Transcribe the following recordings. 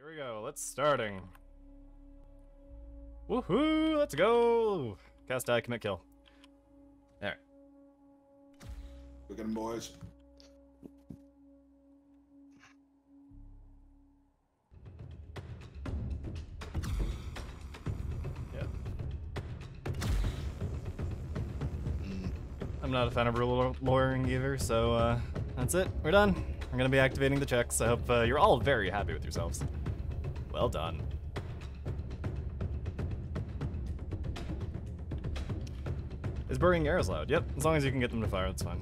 Here we go, let's starting. Woohoo, let's go! Cast die, commit kill. There. Look at them, boys. Yeah. I'm not a fan of rule lawyering either, so that's it. We're done. I'm gonna be activating the checks. I hope you're all very happy with yourselves. Well done. Is burying arrows loud? Yep, as long as you can get them to fire, that's fine.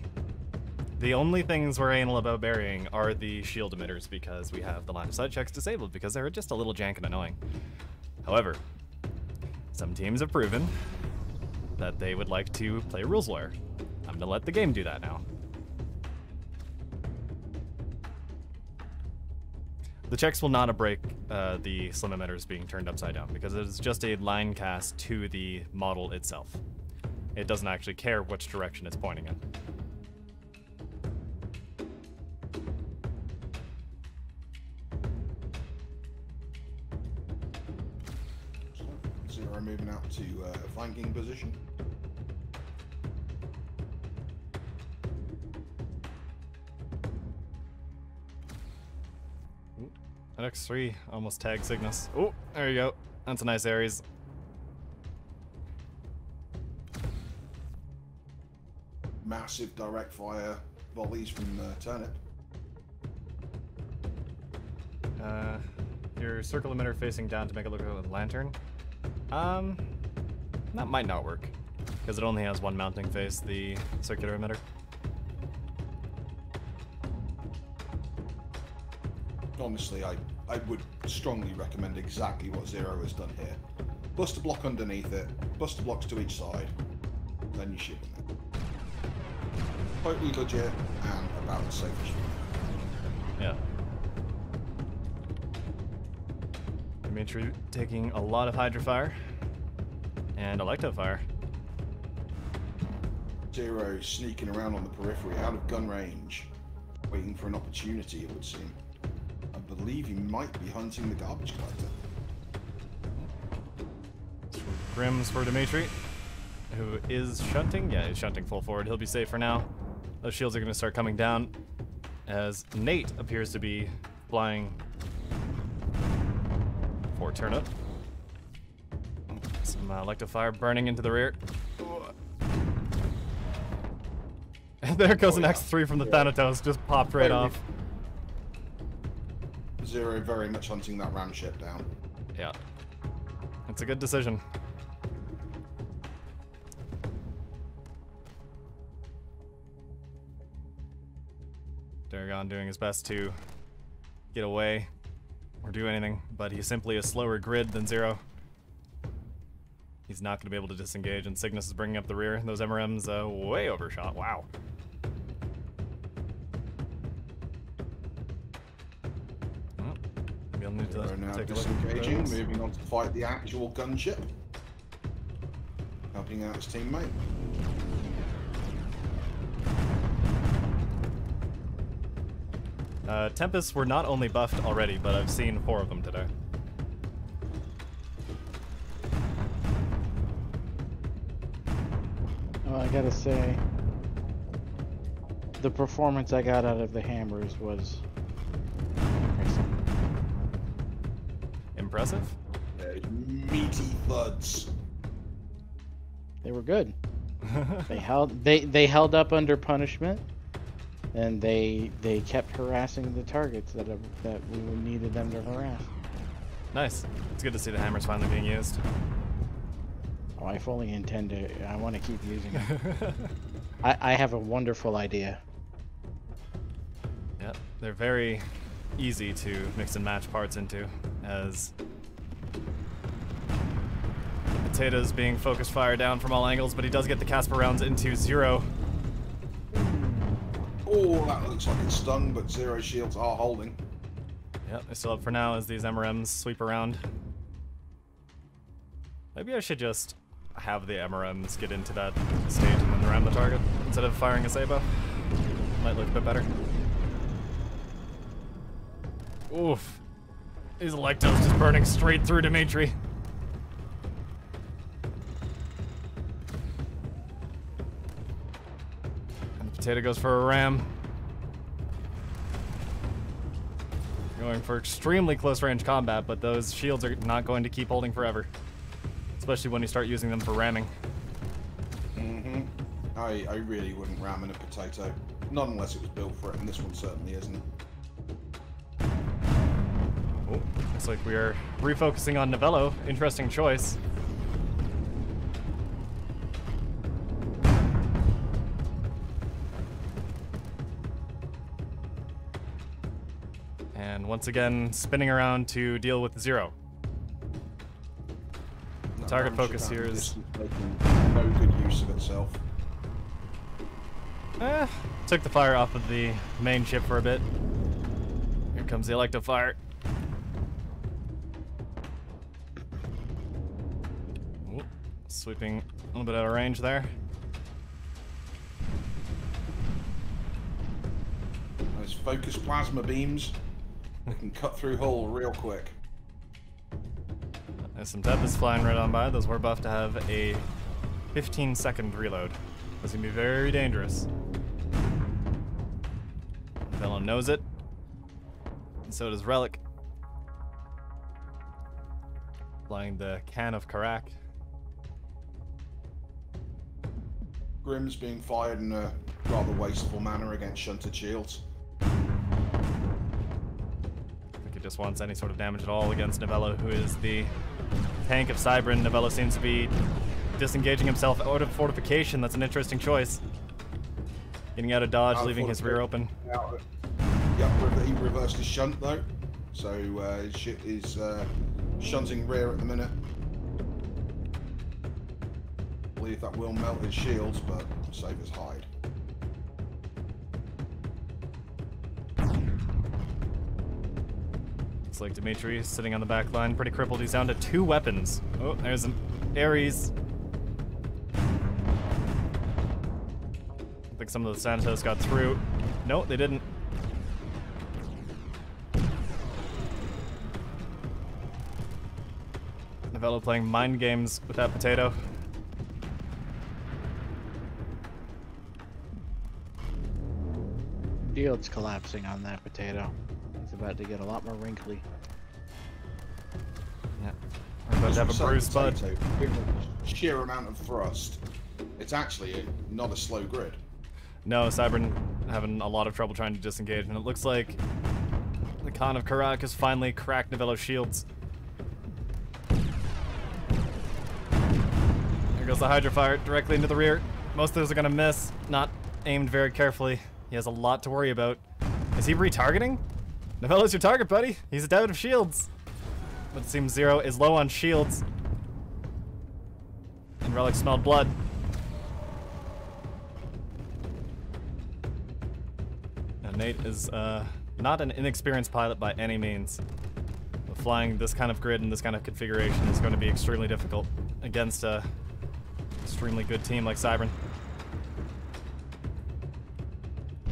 The only things we're anal about burying are the shield emitters because we have the line of sight checks disabled because they're just a little jank and annoying. However, some teams have proven that they would like to play rules lawyer. I'm gonna let the game do that now. The checks will not break the slim emitters being turned upside down because it is just a line cast to the model itself. It doesn't actually care which direction it's pointing in. Zero moving out to flanking position. NX3 almost tagged Cygnus. Oh, there you go. That's a nice Ares. Massive direct fire volleys from Turnip. Your circle emitter facing down to make it look like a lantern. That might not work because it only has one mounting face, the circular emitter. Honestly, I would strongly recommend exactly what Zero has done here. Bust a block underneath it, bust the blocks to each side, then you shoot them. Totally legit and about as safe as you can. Yeah. Dimitri taking a lot of Hydra fire and Electo fire. Zero sneaking around on the periphery, out of gun range, waiting for an opportunity, it would seem. I believe he might be hunting the garbage collector. Grims for Dimitri, who is shunting. Yeah, he's shunting full forward. He'll be safe for now. Those shields are going to start coming down as Nate appears to be flying for Turnip. Some Electofire burning into the rear. And there goes an X3 from the Thanatos, just popped right off. Zero very much hunting that ram ship down. Yeah. It's a good decision. Daragon doing his best to get away or do anything, but he's simply a slower grid than Zero. He's not going to be able to disengage, and Cygnus is bringing up the rear. Those MRMs way overshot. Wow. Well, maybe I'll need to Zero now take a look disengaging, at those. moving on to fight the actual gunship. Helping out his teammate. Tempests were not only buffed already, but I've seen 4 of them today. Well, I gotta say, the performance I got out of the hammers was Impressive? Meaty thuds. they were good. They held up under punishment, and they kept harassing the targets that we needed them to harass. Nice. It's good to see the hammers finally being used. Oh, I fully intend to. I want to keep using it. I have a wonderful idea. Yeah, they're very easy to mix and match parts into, as the Potatoes being focused fire down from all angles, but he does get the Casper rounds into Zero. Oh, that looks like it's stung, but Zero shields are holding. Yep, they're still up for now as these MRMs sweep around. Maybe I should just have the MRMs get into that stage and then ram the target instead of firing a Sabo. Might look a bit better. Oof. These electos just burning straight through Dimitri. And the potato goes for a ram. Going for extremely close range combat, but those shields are not going to keep holding forever. Especially when you start using them for ramming. Mm-hmm. I really wouldn't ram in a potato. Not unless it was built for it, and this one certainly isn't. Oh, looks like we are refocusing on Novello. Interesting choice. And once again, spinning around to deal with Zero. The target focus here is... making no good use of itself. Took the fire off of the main ship for a bit. Here comes the electo fire. Ooh, sweeping a little bit out of range there. Those focused plasma beams, they can cut through hull real quick. There's some Tempest flying right on by. Those were buffed to have a 15-second reload. That's gonna be very dangerous. Novello knows it. And so does Relic. Flying the can of Karak. Grim's being fired in a rather wasteful manner against shunted shields. I think he just wants any sort of damage at all against Novello, who is the tank of Cybran. Novello seems to be disengaging himself out of fortification. That's an interesting choice. Getting out of dodge, leaving his rear open. Yep, he reversed his shunt though, so his ship is shunting rear at the minute. I believe that will melt his shields, but save his hide. Looks like Dimitri is sitting on the back line, pretty crippled. He's down to 2 weapons. Oh, there's an Ares. I think some of the Santos got through. No, they didn't. Novello playing mind games with that potato. Shield's collapsing on that potato. It's about to get a lot more wrinkly. Yeah. We're about to have a bruised spud. Sheer amount of thrust. It's actually not a slow grid. No, Cybran having a lot of trouble trying to disengage, and it looks like the Khan of Karak has finally cracked Novello's shields. There goes the Hydra fire directly into the rear. Most of those are gonna miss, not aimed very carefully. He has a lot to worry about. Is he retargeting? Novello's your target, buddy. He's out of shields. But it seems Zero is low on shields. And Relic smelled blood. Now Nate is not an inexperienced pilot by any means. But flying this kind of grid and this kind of configuration is going to be extremely difficult against a extremely good team like Cybran.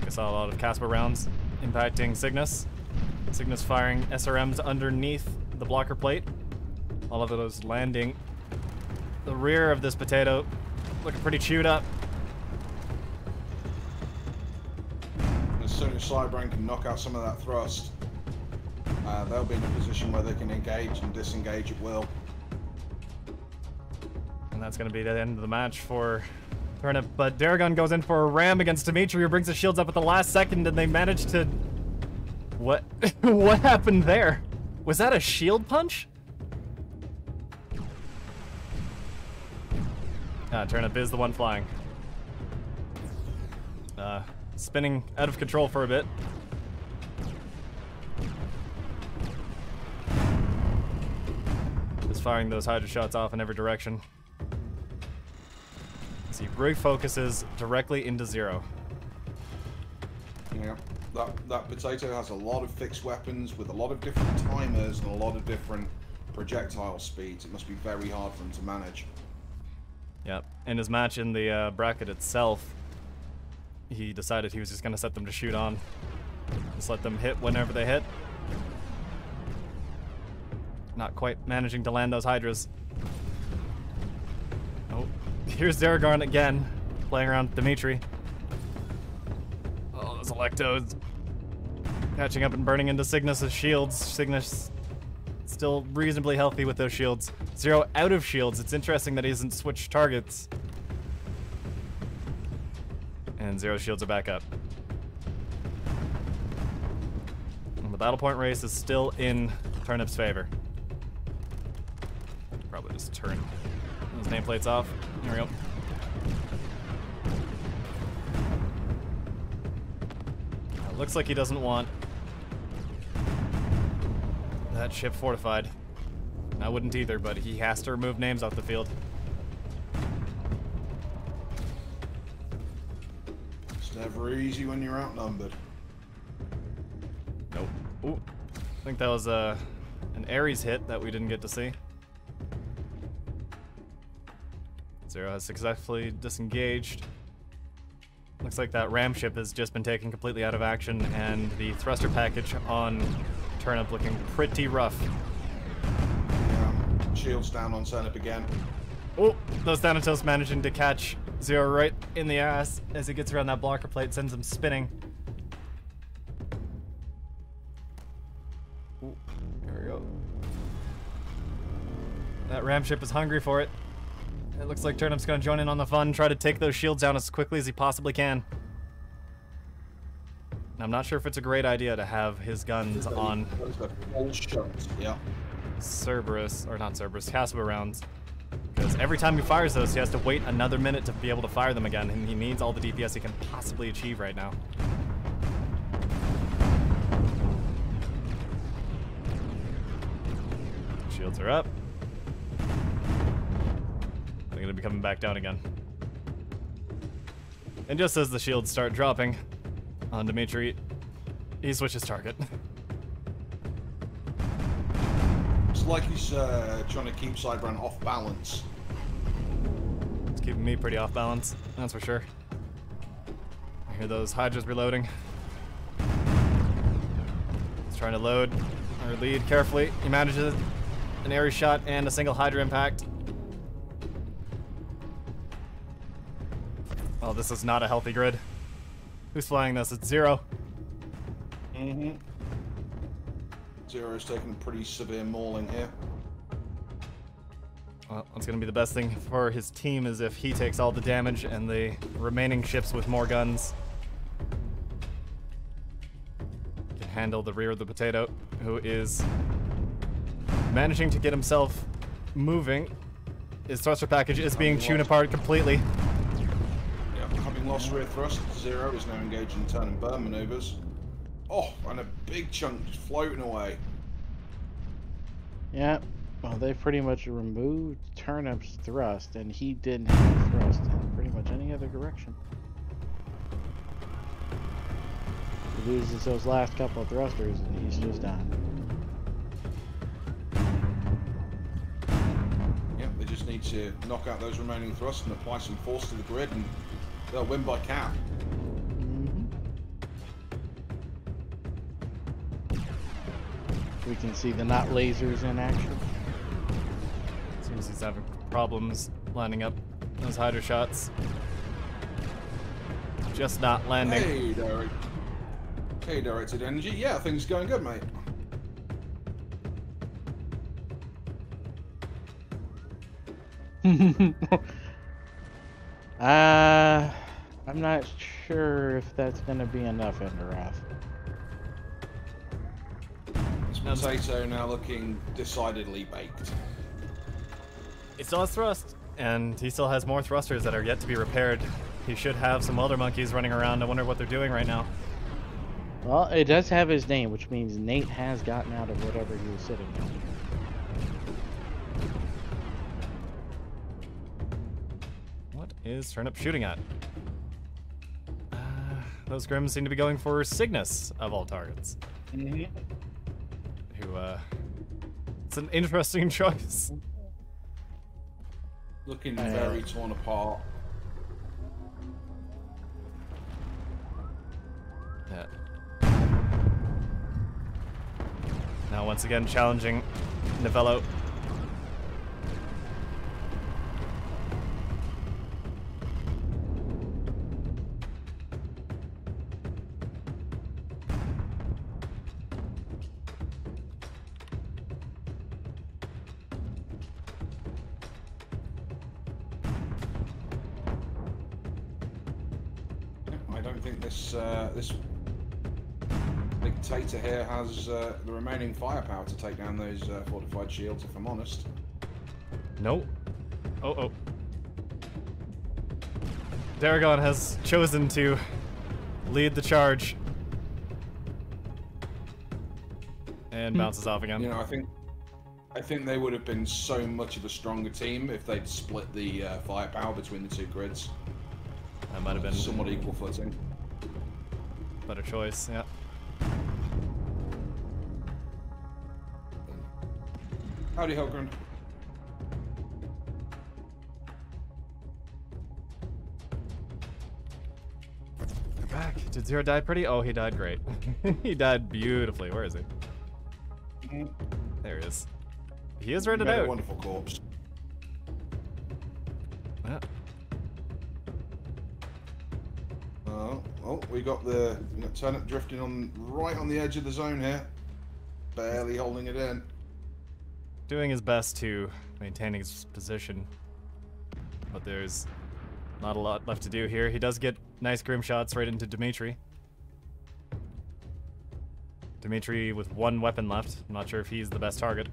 I saw a lot of Casper rounds impacting Cygnus. Cygnus firing SRMs underneath the blocker plate. All of those landing the rear of this potato, looking pretty chewed up. As soon as Cybran can knock out some of that thrust, they'll be in a position where they can engage and disengage at will. And that's going to be the end of the match for Turnip. But Daragon goes in for a ram against Dimitri, who brings his shields up at the last second, and they manage to... What? What happened there? Was that a shield punch? Turnip is the one flying. Spinning out of control for a bit. Just firing those Hydra shots off in every direction. As he refocuses directly into Zero. Yeah, that potato has a lot of fixed weapons with a lot of different timers and a lot of different projectile speeds. It must be very hard for him to manage. Yep. In his match in the bracket itself, he decided he was just going to set them to shoot on. Just let them hit whenever they hit. Not quite managing to land those Hydras. Oh, here's Zeragarn again, playing around with Dimitri. Oh, those Electos. Catching up and burning into Cygnus' shields. Cygnus still reasonably healthy with those shields. Zero out of shields. It's interesting that he hasn't switched targets. And Zero's shields are back up. And the battle point race is still in Turnip's favor. Probably just turn those nameplates off. There we go. Looks like he doesn't want that ship fortified. I wouldn't either, but he has to remove names off the field. It's never easy when you're outnumbered. Nope. Ooh. I think that was an Ares hit that we didn't get to see. Zero has successfully disengaged. Looks like that ram ship has just been taken completely out of action, and the thruster package on Turnip looking pretty rough. Yeah, shields down on Turnip again. Oh, those Thanatos managing to catch Zero right in the ass as he gets around that blocker plate, sends him spinning. Ooh, there we go. That ram ship is hungry for it. It looks like Turnip's gonna join in on the fun, try to take those shields down as quickly as he possibly can. I'm not sure if it's a great idea to have his guns on Yeah. Cerberus, or not Cerberus, Casper rounds. Because every time he fires those, he has to wait another minute to be able to fire them again, and he needs all the DPS he can possibly achieve right now. Shields are up. They're gonna be coming back down again. And just as the shields start dropping on Dimitri, he switches target. It's like he's trying to keep Cybrand off balance. It's keeping me pretty off balance, that's for sure. I hear those Hydras reloading. He's trying to load or lead carefully. He manages an Ares shot and a single Hydra impact. Oh, this is not a healthy grid. Who's flying this? It's Zero. Mm-hmm. Zero's taking a pretty severe mauling here. Well, that's going to be the best thing for his team is if he takes all the damage and the remaining ships with more guns can handle the rear of the potato, who is managing to get himself moving. His thruster package is being chewed apart completely. Having lost rear thrust, Zero is now engaged in turn and burn maneuvers. Oh, and a big chunk just floating away. Yeah, well, they pretty much removed Turnip's thrust, and he didn't have thrust in pretty much any other direction. He loses those last couple of thrusters, and he's just done. Yeah, they just need to knock out those remaining thrusts and apply some force to the grid, and they'll win by cap. We can see the not lasers in action. Seems he's having problems lining up those Hydra shots. Just not landing. Hey, Derek. Hey, directed energy. Yeah, things going good, mate. I'm not sure if that's gonna be enough, Endorath. This potato now looking decidedly baked. He still has thrust, and he still has more thrusters that are yet to be repaired. He should have some welder monkeys running around. I wonder what they're doing right now. Well, it does have his name, which means Nate has gotten out of whatever he was sitting in. What is Turnip shooting at? Those Grims seem to be going for Cygnus, of all targets. Mm-hmm. Who, it's an interesting choice. Looking very torn apart. Yeah. Now once again challenging Novello. I don't think this this dictator here has the remaining firepower to take down those fortified shields, if I'm honest. Nope. Oh. Daragon has chosen to lead the charge. And bounces off again. You know, I think they would have been so much of a stronger team if they'd split the firepower between the two grids. That might have been somewhat equal footing. Better choice, yeah. Howdy, Helgren. We're back. Did Zero die pretty? Oh, he died great. He died beautifully. Where is he? There he is. He is rented out. Wonderful corpse. Yeah. Oh, we got the turnip drifting on right on the edge of the zone here. Barely holding it in. Doing his best to maintain his position. But there's not a lot left to do here. He does get nice grim shots right into Dimitri. Dimitri with one weapon left. I'm not sure if he's the best target.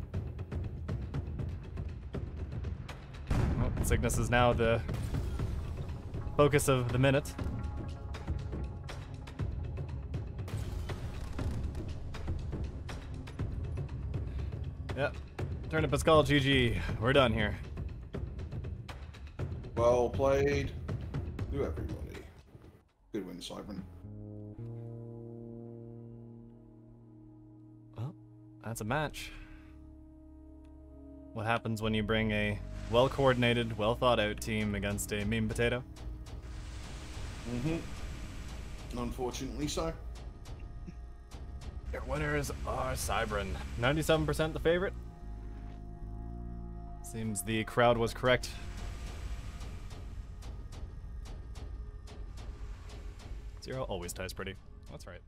Oh, Cygnus is now the focus of the minute. Yep. Turnip is called GG. We're done here. Well played. Do everybody. Good win, Cybran. Well, that's a match. What happens when you bring a well-coordinated, well-thought-out team against a mean potato? Unfortunately so. Your winners are Cybran. 97% the favorite. Seems the crowd was correct. Zero always ties pretty. That's right.